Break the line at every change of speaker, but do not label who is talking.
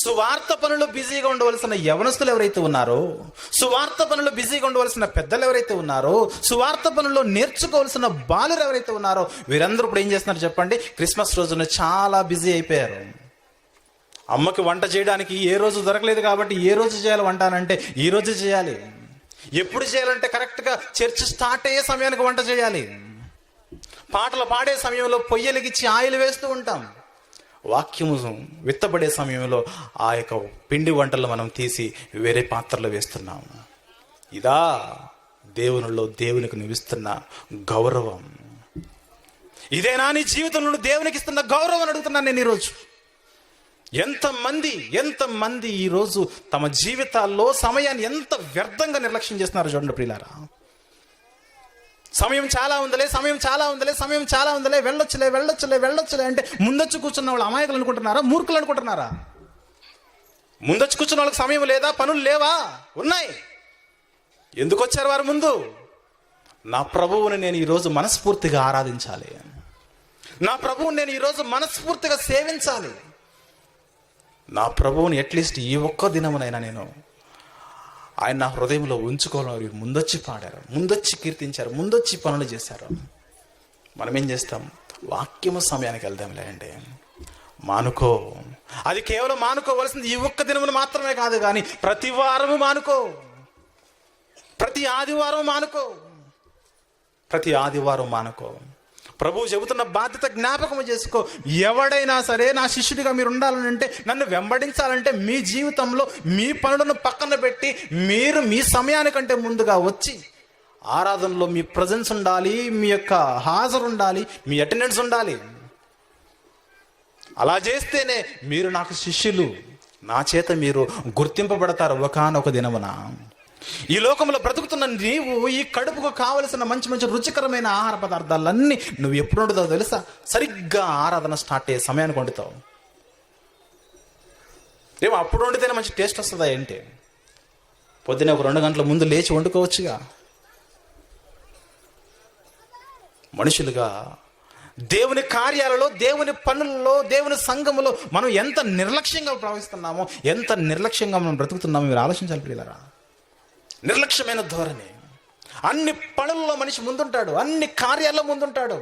సువార్త పనులు బిజీగా ఉండవలసిన యవనస్తులు ఎవరైతే ఉన్నారో, సువార్త పనులు బిజీగా ఉండవలసిన పెద్దలు ఎవరైతే ఉన్నారో, సువార్త పనుల్లో నేర్చుకోవాల్సిన బాలురు ఎవరైతే ఉన్నారో, వీరందరూ ఇప్పుడు ఏం చేస్తున్నారు చెప్పండి? క్రిస్మస్ రోజున చాలా బిజీ అయిపోయారు. అమ్మకి వంట చేయడానికి ఏ రోజు దొరకలేదు కాబట్టి ఏ రోజు చేయాలి వంట అంటే ఈ రోజు చేయాలి. ఎప్పుడు చేయాలంటే కరెక్ట్గా చర్చ్ స్టార్ట్ అయ్యే సమయానికి వంట చేయాలి. పాటలు పాడే సమయంలో పొయ్యలిగిచ్చి ఆయిల్ వేస్తూ ఉంటాం. వాక్యము విత్తబడే సమయంలో ఆ యొక్క పిండి వంటలు మనం తీసి వేరే పాత్రలో వేస్తున్నాము. ఇదా దేవునిలో దేవునికి నిలుస్తున్న గౌరవం? ఇదేనా నీ జీవితంలో దేవునికి ఇస్తున్న గౌరవం అని అడుగుతున్నాను నేను ఈరోజు. ఎంతమంది ఈరోజు తమ జీవితాల్లో సమయాన్ని ఎంత వ్యర్థంగా నిర్లక్ష్యం చేస్తున్నారు చూడండి ప్రియులారా. సమయం చాలా ఉందిలే, వెళ్ళొచ్చులే అంటే ముందొచ్చి కూర్చున్న వాళ్ళు అమాయకులు అనుకుంటున్నారా, మూర్ఖులు అనుకుంటున్నారా? ముందొచ్చి కూర్చున్న వాళ్ళకి సమయం లేదా, పనులు లేవా? ఉన్నాయి. ఎందుకు వచ్చారు వారు ముందు? నా ప్రభువుని నేను ఈరోజు మనస్ఫూర్తిగా ఆరాధించాలి, నా ప్రభువుని నేను ఈరోజు మనస్ఫూర్తిగా సేవించాలి, నా ప్రభువుని అట్లీస్ట్ ఈ ఒక్క దినమునైనా నేను ఆయన నా హృదయంలో ఉంచుకోవాలని ముందొచ్చి పాడారు, ముందొచ్చి కీర్తించారు, ముందొచ్చి పనులు చేశారు. మనం ఏం చేస్తాం? వాక్యము సమయానికి వెళ్దాంలే అంటే మానుకో. అది కేవలం మానుకోవలసింది ఈ ఒక్క దినమును మాత్రమే కాదు, కానీ ప్రతి వారము మానుకో, ప్రతి ఆదివారం మానుకో. ప్రభువు చెబుతున్న బాధ్యత జ్ఞాపకం చేసుకో. ఎవడైనా సరే నా శిష్యుడిగా మీరు ఉండాలని అంటే, నన్ను వెంబడించాలంటే మీ జీవితంలో మీ పనులను పక్కన పెట్టి మీరు మీ సమయానికంటే ముందుగా వచ్చి ఆరాధనలో మీ ప్రజెన్స్ ఉండాలి, మీ యొక్క హాజరు ఉండాలి, మీ అటెండెన్స్ ఉండాలి. అలా చేస్తేనే మీరు నాకు శిష్యులు, నా చేత మీరు గుర్తింపబడతారు ఒకానొక దినమున. ఈ లోకంలో బ్రతుకుతున్న నీవు ఈ కడుపుకు కావలసిన మంచి రుచికరమైన ఆహార పదార్థాలన్నీ నువ్వు ఎప్పుడు వండుతావు తెలుసా? సరిగ్గా ఆరాధన స్టార్ట్ అయ్యే సమయానికి వండుతావు. ఏమో అప్పుడు వండితేనే మంచి టేస్ట్ వస్తుందా ఏంటి? పొద్దున్నే ఒక 2 గంటల ముందు లేచి వండుకోవచ్చుగా. మనుషులుగా దేవుని కార్యాలలో, దేవుని పనులలో, దేవుని సంఘములో మనం ఎంత నిర్లక్ష్యంగా ప్రవహిస్తున్నామో, ఎంత నిర్లక్ష్యంగా మనం బ్రతుకుతున్నామో మీరు ఆలోచించాలి ప్రియులారా. నిర్లక్ష్యమైన ధోరణి. అన్ని పనుల్లో మనిషి ముందుంటాడు, అన్ని కార్యాల్లో ముందుంటాడు.